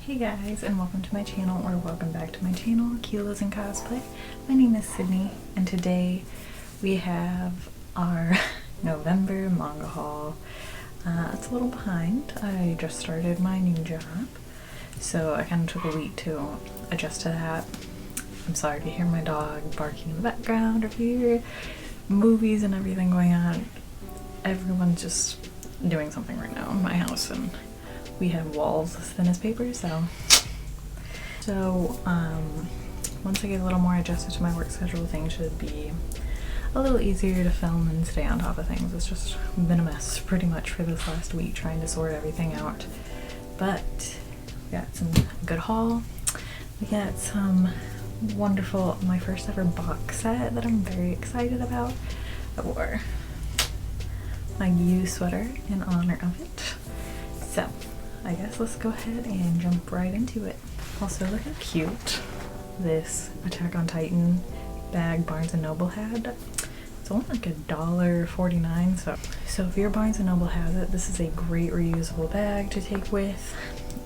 Hey guys, and welcome to my channel, or welcome back to my channel, Kilos and Cosplay. My name is Sydney, and today we have our November manga haul. It's a little behind. I just started my new job, so I kind of took a week to adjust to that. I'm sorry if you hear my dog barking in the background, or if you hear movies and everything going on. Everyone's just doing something right now in my house, and we have walls as thin as paper, so once I get a little more adjusted to my work schedule, things should be a little easier to film and stay on top of things. It's just been a mess pretty much for this last week trying to sort everything out, but we got some good haul. We got some wonderful, my first ever box set that I'm very excited about. I wore my U sweater in honor of it, so I guess let's go ahead and jump right into it. Also, look how cute this Attack on Titan bag Barnes & Noble had. It's only like $1.49, so if your Barnes & Noble has it, this is a great reusable bag to take with.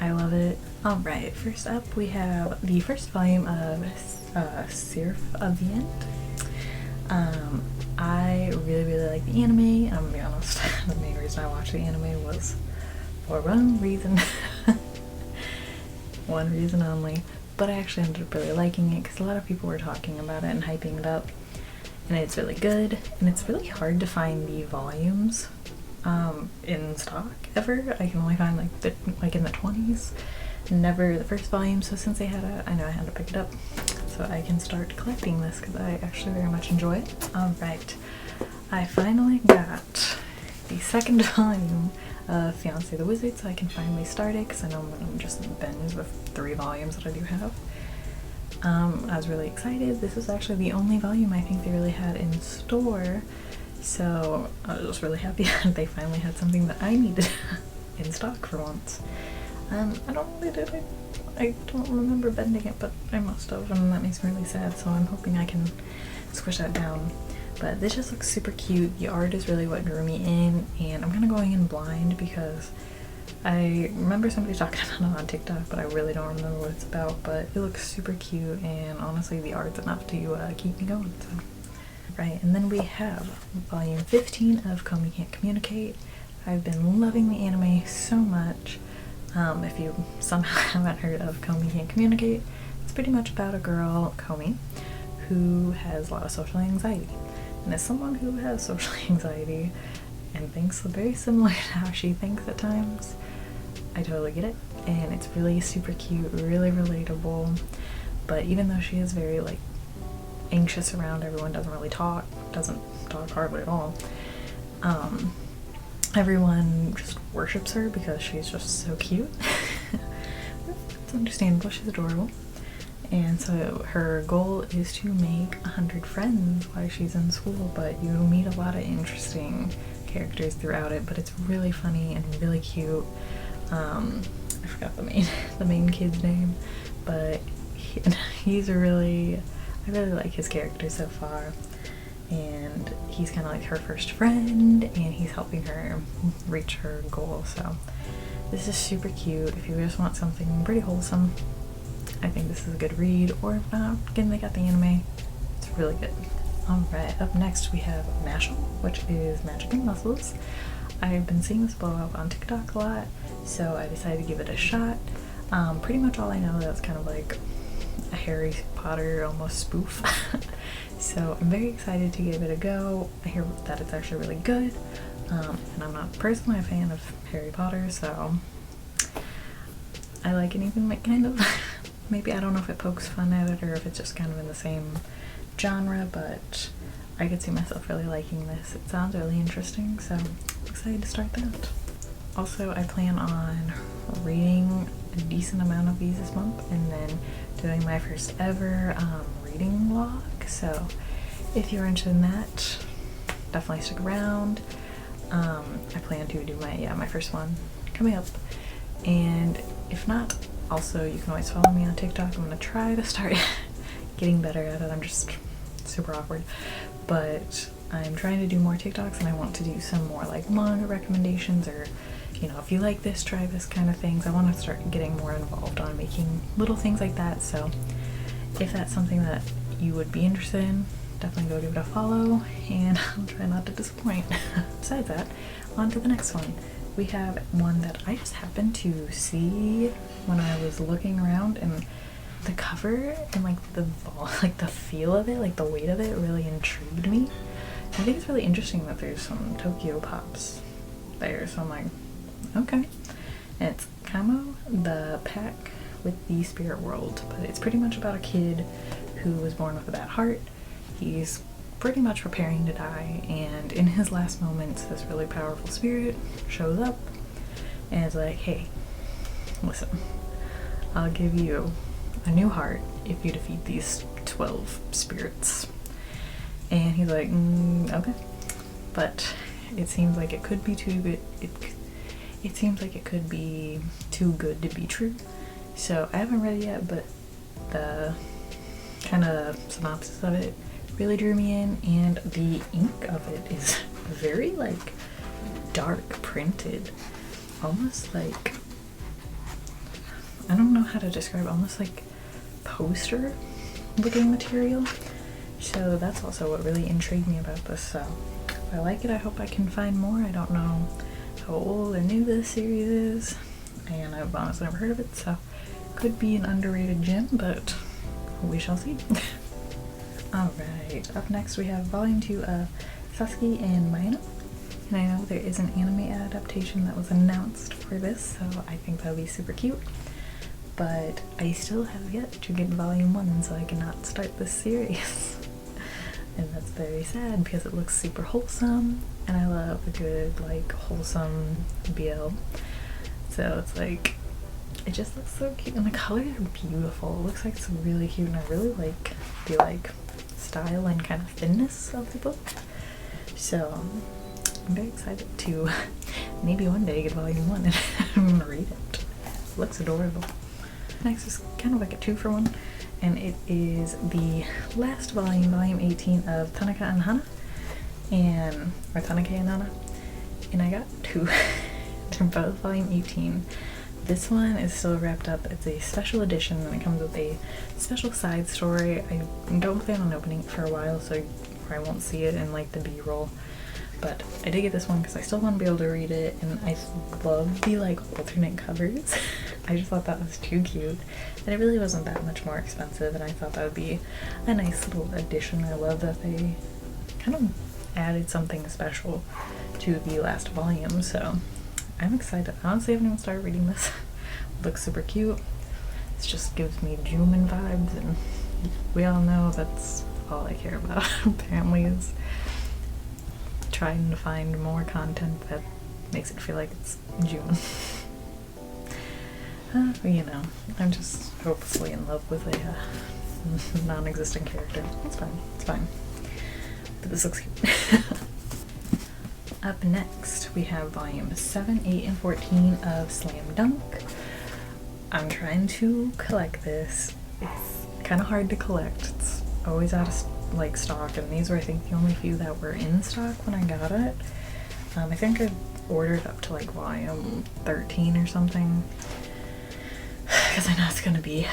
I love it. Alright, first up we have the first volume of Seraph of the End. I really like the anime, and I'm gonna be honest, the main reason I watched the anime was for one reason, one reason only, but I actually ended up really liking it because a lot of people were talking about it and hyping it up, and it's really good, and it's really hard to find the volumes in stock ever. I can only find like in the 20s, never the first volume, so since they had it, I know I had to pick it up so I can start collecting this because I actually very much enjoy it. Alright, I finally got the second volume Fiancé the Wizard, so I can finally start it because I know I'm going to just binge the 3 volumes that I do have. I was really excited. This was actually the only volume I think they really had in store, so I was just really happy that they finally had something that I needed in stock for once. I don't remember bending it, but I must have, and that makes me really sad, so I'm hoping I can squish that down. But this just looks super cute. The art is really what drew me in, and I'm kind of going in blind because I remember somebody talking about it on TikTok, but I really don't remember what it's about, but it looks super cute, and honestly the art's enough to keep me going. So. Right, and then we have volume 15 of Komi Can't Communicate. I've been loving the anime so much. If you somehow haven't heard of Komi Can't Communicate, it's pretty much about a girl, Komi, who has a lot of social anxiety. And as someone who has social anxiety and thinks very similar to how she thinks at times, I totally get it. And it's really super cute, really relatable. But even though she is very anxious around everyone, doesn't talk hardly at all, everyone just worships her because she's just so cute. It's understandable, she's adorable. And so her goal is to make 100 friends while she's in school, but you meet a lot of interesting characters throughout it, but it's really funny and really cute. I forgot the main kid's name, but I really like his character so far, and he's kind of like her first friend, and he's helping her reach her goal, so this is super cute. If you just want something pretty wholesome, I think this is a good read, or if not, again, they got the anime. It's really good. Alright, up next we have Mashal, which is Magic and Muscles. I've been seeing this blow up on TikTok a lot, so I decided to give it a shot. Pretty much all I know, that's kind of like a Harry Potter almost spoof. So I'm very excited to give it a go. I hear that it's actually really good, and I'm not personally a fan of Harry Potter, so I like anything that kind of maybe, I don't know if it pokes fun at it or if it's just kind of in the same genre, but I could see myself really liking this. It sounds really interesting, so I'm excited to start that. Also, I plan on reading a decent amount of these this month and then doing my first ever reading vlog, so if you're interested in that, definitely stick around. I plan to do my first one coming up, and if not, also you can always follow me on TikTok. I'm gonna try to start getting better at it. I'm just super awkward, but I'm trying to do more TikToks, and I want to do some more manga recommendations, or you know, if you like this, try this kind of things. I want to start getting more involved on making little things like that, so if that's something that you would be interested in, definitely go give it a follow, and I'll try not to disappoint. Besides that, on to the next one. We have one that I just happened to see when I was looking around, and the cover and like the feel of it, like the weight of it really intrigued me. I think it's really interesting that there's some Tokyo Pops there, so I'm like, okay. And it's Kamo the Pack with the Spirit World, but it's pretty much about a kid who was born with a bad heart. He's pretty much preparing to die, and in his last moments this really powerful spirit shows up and is like, hey, listen, I'll give you a new heart if you defeat these 12 spirits. And he's like, okay. But it seems like it could be too good. It seems like it could be too good to be true. So I haven't read it yet, but the kind of synopsis of it really drew me in, and the ink of it is very like dark printed, almost like, I don't know how to describe it, almost like poster looking material. So that's also what really intrigued me about this. So if I like it, I hope I can find more. I don't know how old or new this series is, and I've honestly never heard of it, so could be an underrated gem, but we shall see. Alright, up next we have volume 2 of Sasuke and Mayano. And I know there is an anime adaptation that was announced for this, so I think that would be super cute. But I still have yet to get volume 1, so I cannot start this series. And that's very sad because it looks super wholesome, and I love a good, like, wholesome BL. So it's like, it just looks so cute, and the colors are beautiful. It looks like it's really cute, and I really like the, like, style and kind of thinness of the book. So I'm very excited to maybe one day get volume 1 and I'm gonna read it. It looks adorable. Next is kind of like a 2-for-1, and it is the last volume, volume 18 of Tanaka and Hana, or Tanaka and Hana, and I got 2. They're both volume 18. This one is still wrapped up. It's a special edition, and it comes with a special side story. I don't plan on opening it for a while, so I won't see it in like the B-roll. But I did get this one because I still want to be able to read it, and I love the like alternate covers. I just thought that was too cute, and it really wasn't that much more expensive, and I thought that would be a nice little addition. I love that they kind of added something special to the last volume, so I'm excited. I honestly haven't even started reading this. It looks super cute. It just gives me Juman vibes, and we all know that's all I care about apparently, is trying to find more content that makes it feel like it's June. You know, I'm just hopelessly in love with a non-existent character. It's fine, it's fine. But this looks cute. Up next, we have volume 7, 8, and 14 of Slam Dunk. I'm trying to collect this. It's kind of hard to collect. It's always out of like stock, and these were, I think, the only few that were in stock when I got it. I think I ordered up to like volume 13 or something, because I know it's gonna be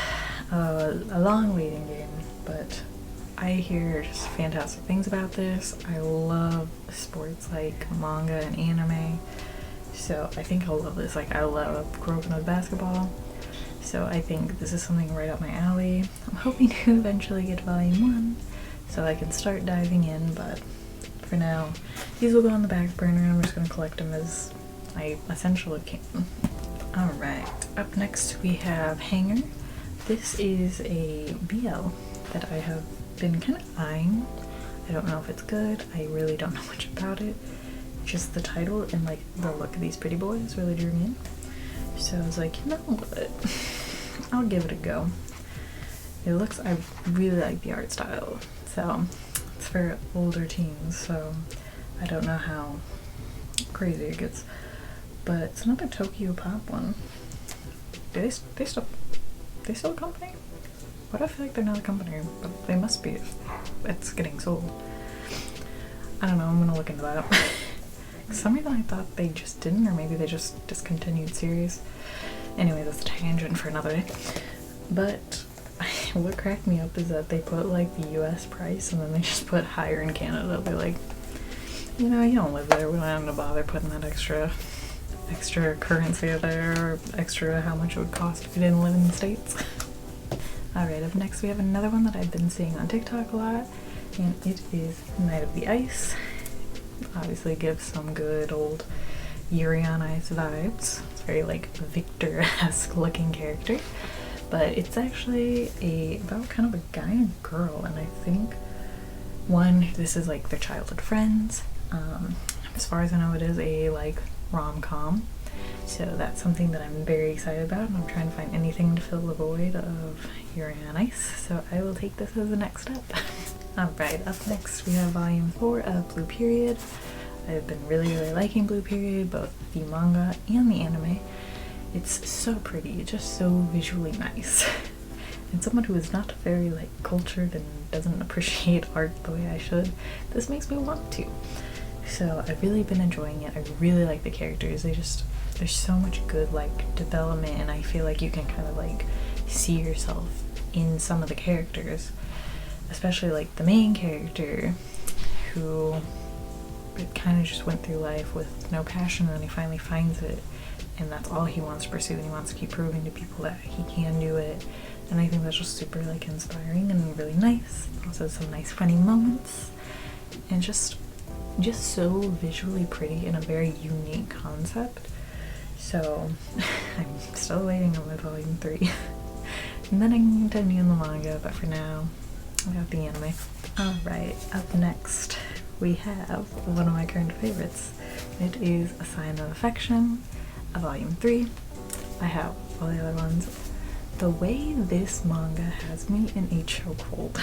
a long waiting game, but I hear just fantastic things about this. I love sports like manga and anime, so I think I'll love this. Like, I love growing up with basketball, so I think this is something right up my alley. I'm hoping to eventually get volume 1 so I can start diving in, but for now, these will go on the back burner. I'm just going to collect them as I essentially can. Alright, up next we have Hanger. This is a BL that I have been kind of eyeing. I don't know if it's good. I really don't know much about it. Just the title and like the look of these pretty boys really drew me in. So I was like, you know what? I'll give it a go. I really like the art style. So it's for older teens, so I don't know how crazy it gets. But it's another Tokyo Pop one. They still a company? Why do I feel like they're not a company? But they must be if it's getting sold. I don't know, I'm gonna look into that. For some reason I thought they just didn't, or maybe they just discontinued series. Anyway, that's a tangent for another day. But what cracked me up is that they put like the US price and then they just put higher in Canada. They're like, you know, you don't live there, we don't have to bother putting that extra currency there, or extra how much it would cost if you didn't live in the States. Alright, up next we have another one that I've been seeing on TikTok a lot, and it is Night of the Ice. Obviously gives some good old Yuri on Ice vibes. It's very like Victor-esque looking character, but it's actually about kind of a guy and girl, and I think this is like their childhood friends. As far as I know, it is a like rom-com, so that's something that I'm very excited about, and I'm trying to find anything to fill the void of Yuri on Ice, so I will take this as the next step. Alright, up next we have volume 4 of Blue Period. I've been really liking Blue Period, both the manga and the anime. It's so pretty, just so visually nice. And someone who is not very like cultured and doesn't appreciate art the way I should, this makes me want to. So I've really been enjoying it. I really like the characters. There's so much good like development, and I feel like you can kind of like see yourself in some of the characters, especially like the main character who kind of just went through life with no passion, and he finally finds it, and that's all he wants to pursue, and he wants to keep proving to people that he can do it. And I think that's just super like inspiring and really nice. Also some nice funny moments, and just so visually pretty and a very unique concept. So I'm still waiting on my volume 3. And then I can continue in the manga, but for now I have the anime. Alright, up next we have one of my current favorites. It is A Sign of Affection, volume 3. I have all the other ones. The way this manga has me in a chokehold.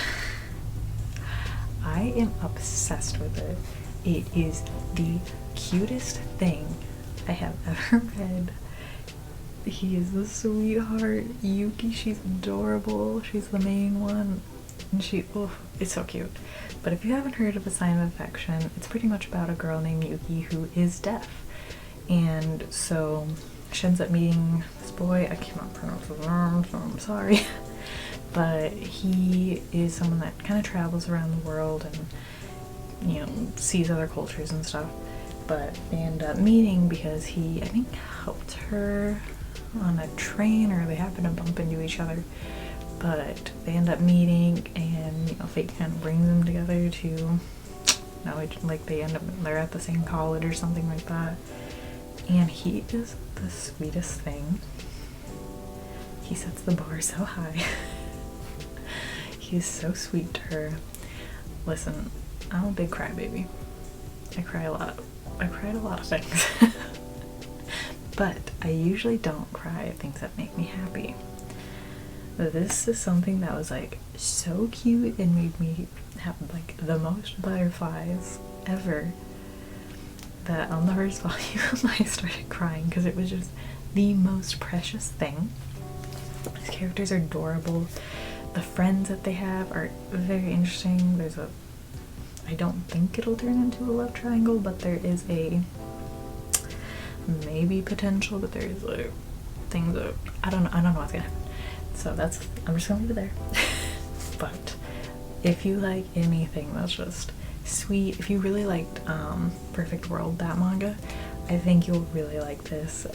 I am obsessed with it. It is the cutest thing I have ever read. He is the sweetheart. Yuki, she's adorable. She's the main one. And it's so cute. But if you haven't heard of A Sign of Affection, it's pretty much about a girl named Yuki who is deaf. And so she ends up meeting this boy. I cannot pronounce his name, so I'm sorry. But he is someone that kind of travels around the world and, you know, sees other cultures and stuff. But they end up meeting because he, I think, helped her on a train, or they happen to bump into each other. But they end up meeting, and you know, fate kind of brings them together to, you know, like they're at the same college or something like that. And he is the sweetest thing. He sets the bar so high. He's so sweet to her. Listen, I'm a big crybaby. I cry a lot. I cry at a lot of things. But I usually don't cry at things that make me happy. This is something that was like so cute and made me have like the most butterflies ever, that on the first volume I started crying because it was just the most precious thing. These characters are adorable. The friends that they have are very interesting. I don't think it'll turn into a love triangle, but there is a maybe potential, but there is like things that I don't know what's gonna happen. So I'm just gonna leave it there. But if you like anything that's just sweet, if you really liked Perfect World, that manga, I think you'll really like this.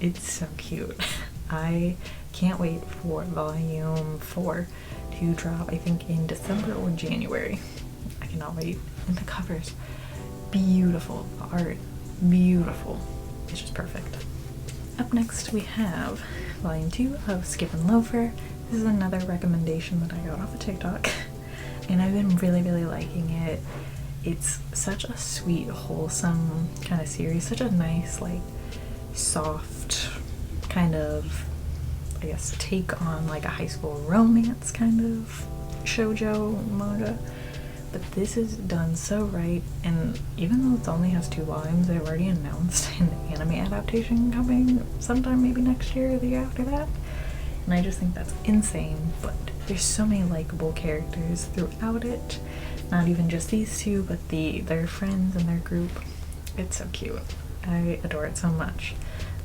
It's so cute. I can't wait for volume 4 to drop, I think in December or January. I cannot wait. And the covers, beautiful. The art, beautiful. It's just perfect. Up next we have volume 2 of Skip and Loafer. This is another recommendation that I got off of TikTok, and I've been really liking it. It's such a sweet, wholesome kind of series, such a nice, like, soft kind of, I guess, take on like a high school romance kind of shoujo manga. But this is done so right, and even though it only has 2 volumes, they've already announced an anime adaptation coming sometime maybe next year or the year after that. And I just think that's insane. But there's so many likable characters throughout it. Not even just these 2, but their friends and their group. It's so cute. I adore it so much.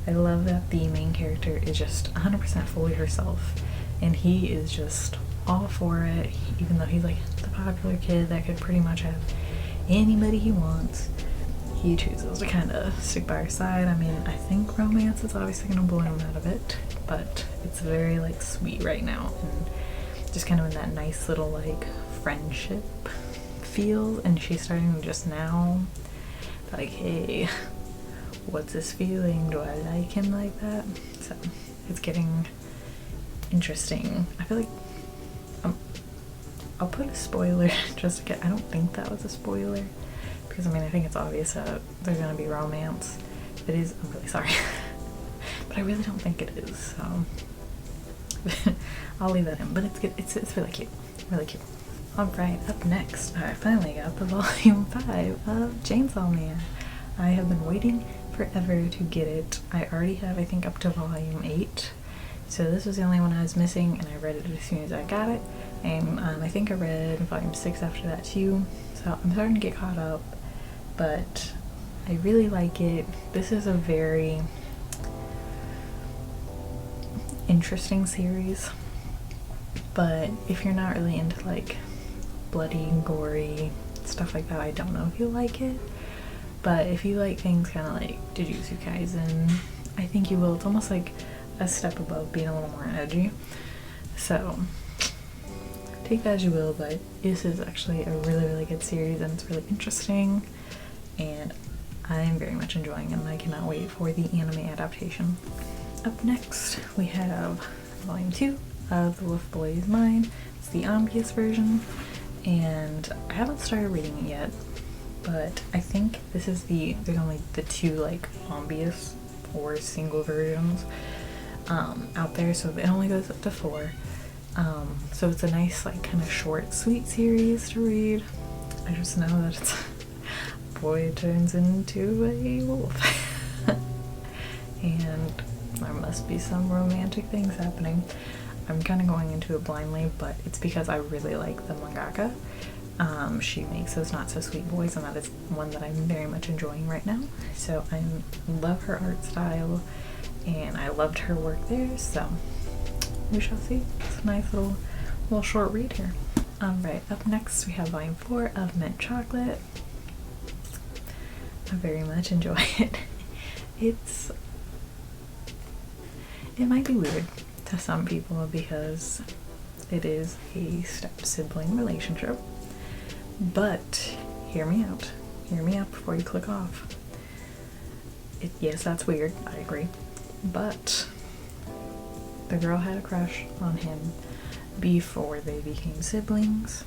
I love that the main character is just 100% fully herself, and he is just all for it, even though he's like the popular kid that could pretty much have anybody he wants. He chooses to kind of stick by her side. I mean, I think romance is obviously going to bloom out of it, but it's very like sweet right now, and just kind of in that nice little like friendship feel. And she's starting to just now like, hey, what's this feeling? Do I like him like that? So it's getting interesting. I feel like I'll put a spoiler just to get, I don't think that was a spoiler, because I mean, I think it's obvious that there's gonna be romance. If it is, I'm really sorry. But I really don't think it is, so I'll leave that in. But it's good. It's really cute. Really cute. Alright, up next, I finally got the volume 5 of Chainsaw Man. I have been waiting forever to get it. I already have, I think, up to volume 8. So this was the only one I was missing, and I read it as soon as I got it. And I think I read volume 6 after that too. So I'm starting to get caught up, but I really like it. This is a very interesting series, but if you're not really into like bloody and gory stuff like that, I don't know if you'll like it. But if you like things kind of like Jujutsu Kaisen, I think you will. It's almost like a step above being a little more edgy. So take that as you will, but this is actually a really, really good series, and it's really interesting, and I'm very much enjoying it, and I cannot wait for the anime adaptation. Up next, we have volume 2 of The Wolf Boy's Mind. It's the Ambius version, and I haven't started reading it yet, but I think this is there's only the 2 like Ambius or single versions out there, so it only goes up to 4. So it's a nice like kind of short sweet series to read. I just know that it's boy turns into a wolf and there must be some romantic things happening. I'm kind of going into it blindly, but it's because I really like the mangaka. She makes those not so sweet boys, and that is one that I'm very much enjoying right now. So I love her art style, and I loved her work there, so we shall see. It's a nice little short read here. Alright, up next we have volume 4 of Mint Chocolate. I very much enjoy it. It might be weird to some people because it is a step-sibling relationship, but hear me out. Hear me out before you click off. Yes, that's weird, I agree, but the girl had a crush on him before they became siblings,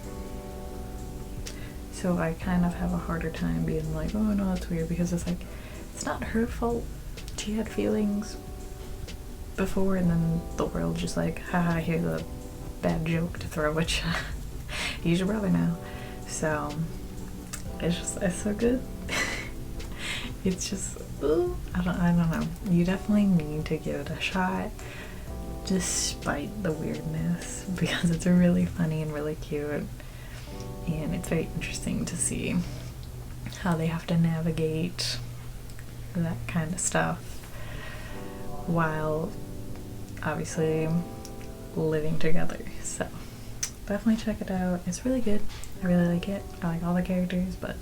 so I kind of have a harder time being like, oh no, that's weird, because it's like, it's not her fault. She had feelings before, and then the world just like, haha, here's a bad joke to throw at you. You should probably know. So it's so good. It's just, ooh, I don't know. You definitely need to give it a shot, despite the weirdness, because it's really funny and really cute, and it's very interesting to see how they have to navigate that kind of stuff while obviously living together. So definitely check it out. It's really good. I really like it. I like all the characters, but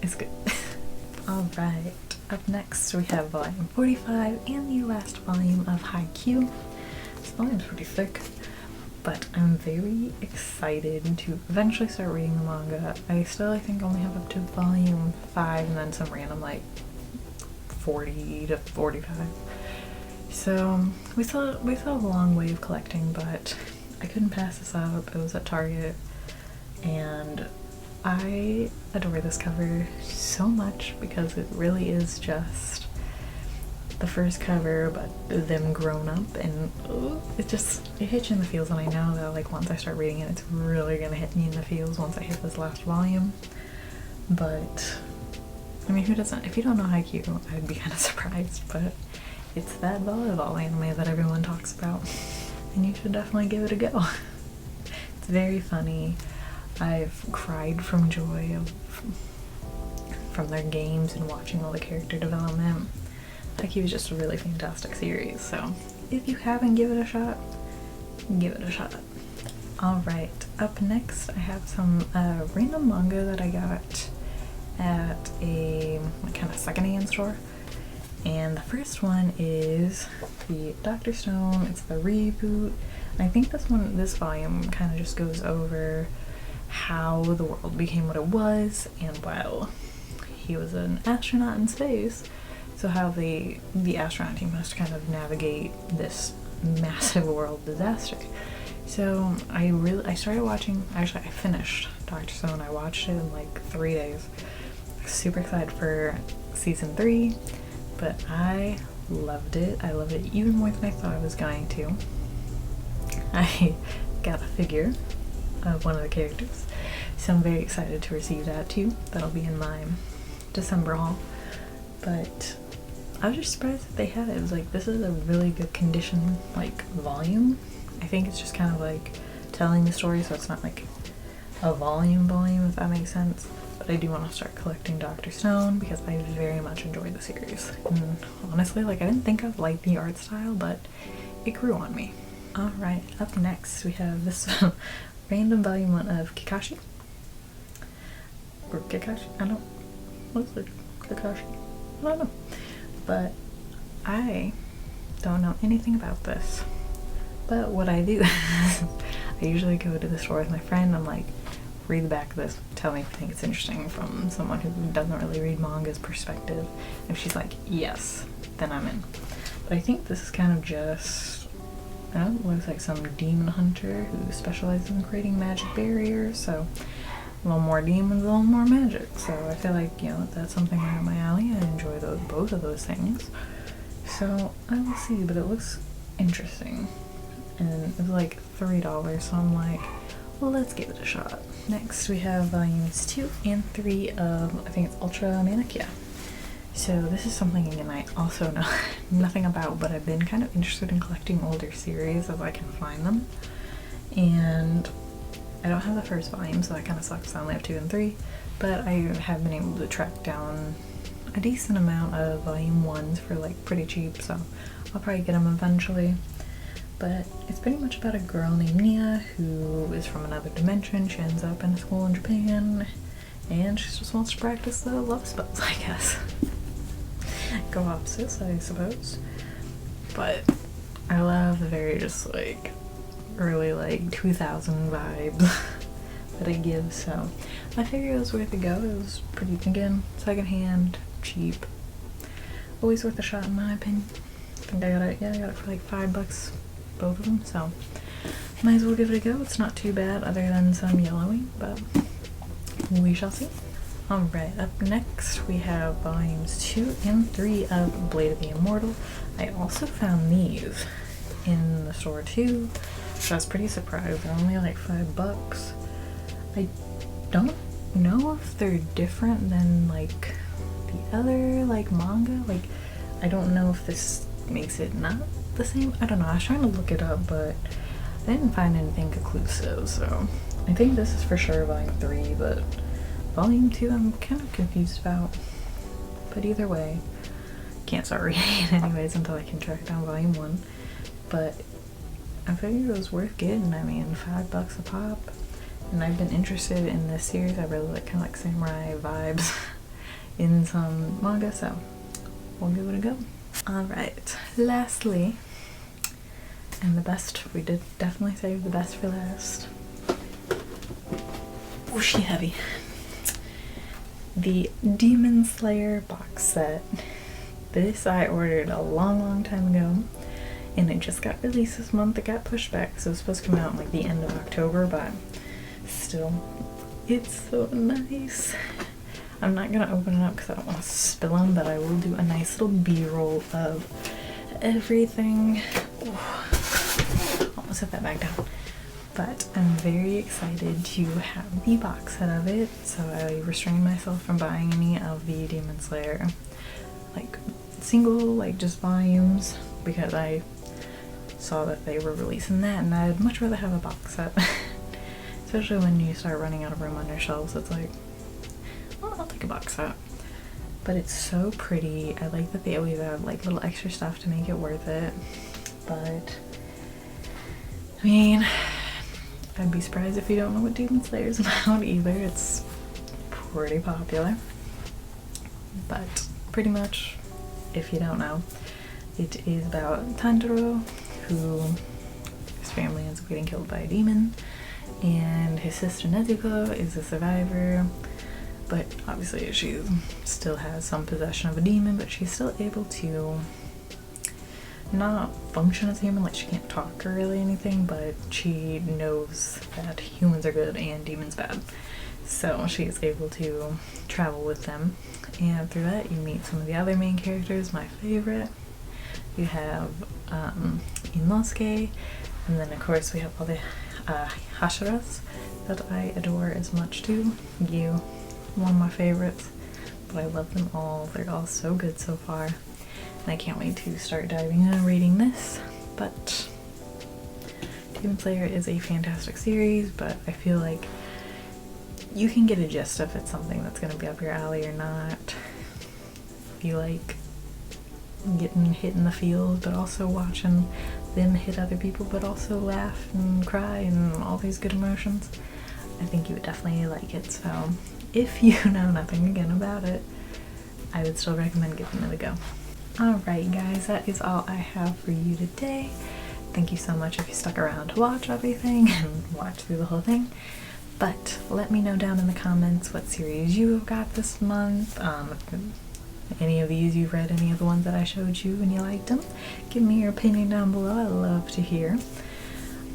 it's good. Alright, up next we have volume 45 and the last volume of Haikyuu. This volume's pretty thick, but I'm very excited to eventually start reading the manga. I think only have up to volume 5 and then some random like 40 to 45. So we still have a long way of collecting, but I couldn't pass this up. It was at Target, and I adore this cover so much because it really is just the first cover, but them grown up, and it hits you in the feels. And I know that like once I start reading it, it's really gonna hit me in the feels once I hit this last volume. But I mean, who doesn't? If you don't know Haikyuu, I'd be kind of surprised, but it's that volleyball anime that everyone talks about, and you should definitely give it a go. It's very funny. I've cried from joy from their games and watching all the character development. Haikyuu was just a really fantastic series, so if you haven't given it a shot, give it a shot. Alright, up next I have some random manga that I got at a kind of secondhand store. And the first one is the Dr. Stone. It's the reboot. I think this volume kind of just goes over how the world became what it was, and well, he was an astronaut in space, so how the astronaut team has to kind of navigate this massive world disaster. So I started watching, actually I finished Dr. Stone. I watched it in like 3 days. Super excited for season 3, but I loved it. I loved it even more than I thought I was going to. I got a figure of one of the characters, so I'm very excited to receive that too. That'll be in my December haul. But I was just surprised that they had it. It was like, this is a really good condition like volume. I think it's just kind of like telling the story, so it's not like a volume, if that makes sense. But I do want to start collecting Dr. Stone because I very much enjoyed the series. And honestly, like, I didn't think I'd like the art style, but it grew on me. Alright, up next we have this random volume 1 of Kakashi. Or Kakashi? I don't... What's it? Kakashi? I don't know. But I don't know anything about this. But what I do is I usually go to the store with my friend. I'm like, read the back of this, tell me if you think it's interesting from someone who doesn't really read manga's perspective. If she's like, yes, then I'm in. But I think this is kind of just, I don't know, looks like some demon hunter who specializes in creating magic barriers. So a little more demons, a little more magic. So I feel like, you know, that's something right up my alley. I enjoy both of those things. So I will see, but it looks interesting. And it was like $3, so I'm like, well, let's give it a shot. Next we have volumes 2 and 3 of, I think it's Ultra Manicure. So this is something, again, I also know nothing about, but I've been kind of interested in collecting older series as I can find them. And I don't have the first volume, so that kind of sucks. I only have 2 and 3, but I have been able to track down a decent amount of volume 1s for like pretty cheap, so I'll probably get them eventually. But it's pretty much about a girl named Nia who is from another dimension. She ends up in a school in Japan, and she just wants to practice the love spells, I guess. Go opposites, I suppose. But I love the very just like early like 2000 vibes that it gives, so I figured it was worth a go. It was pretty, again, secondhand, cheap, always worth a shot in my opinion. I think I got it for like $5, both of them, so might as well give it a go. It's not too bad other than some yellowing, but we shall see. Alright, up next we have volumes 2 and 3 of Blade of the Immortal. I also found these in the store too, so I was pretty surprised. They're only like $5. I don't know if they're different than like the other like manga. Like, I don't know if this makes it not the same. I don't know. I was trying to look it up, but I didn't find anything conclusive, so I think this is for sure volume 3, but volume 2 I'm kind of confused about. But either way, can't start reading it anyways until I can track down volume 1. But I figured it was worth getting. I mean, $5 a pop, and I've been interested in this series. I really like kind of like samurai vibes in some manga, so we'll give it a go. Alright, lastly, and the best, we did definitely save the best for last. Oh, she heavy. The Demon Slayer box set. This I ordered a long time ago, and it just got released this month. It got pushed back, so it was supposed to come out in like the end of October, but still, it's so nice. I'm not gonna open it up because I don't want to spill them, but I will do a nice little b-roll of everything. Oh, almost set that back down. But I'm very excited to have the box set of it, so I restrained myself from buying any of the Demon Slayer like single, like just volumes, because I saw that they were releasing that, and I'd much rather have a box set. Especially when you start running out of room on your shelves, it's like, well, I'll take a box set. but it's so pretty. I like that they always have like little extra stuff to make it worth it. But I mean, I'd be surprised if you don't know what Demon Slayer is about either. It's pretty popular. But pretty much, if you don't know, it is about Tanjiro, who his family ends up getting killed by a demon, and his sister Nezuko is a survivor, but obviously she still has some possession of a demon, but she's still able to not function as a human, like she can't talk or really anything, but she knows that humans are good and demons bad. So she's able to travel with them, and through that you meet some of the other main characters. My favorite, you have Inosuke, and then of course we have all the Hashiras that I adore as much too. You, one of my favorites, but I love them all. They're all so good so far, and I can't wait to start diving in and reading this. But Demon Slayer is a fantastic series, but I feel like you can get a gist if it's something that's going to be up your alley or not. If you like getting hit in the field, but also watching them hit other people, but also laugh and cry and all these good emotions, I think you would definitely like it. So if you know nothing again about it, I would still recommend giving it a go. Alright guys, that is all I have for you today. Thank you so much if you stuck around to watch everything and watch through the whole thing. But let me know down in the comments what series you have got this month. If any of these you've read, any of the ones that I showed you and you liked them, give me your opinion down below. I love to hear.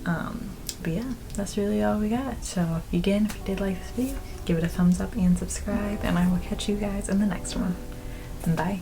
But yeah, that's really all we got. So if you did like this video, give it a thumbs up and subscribe, and I will catch you guys in the next one. Bye.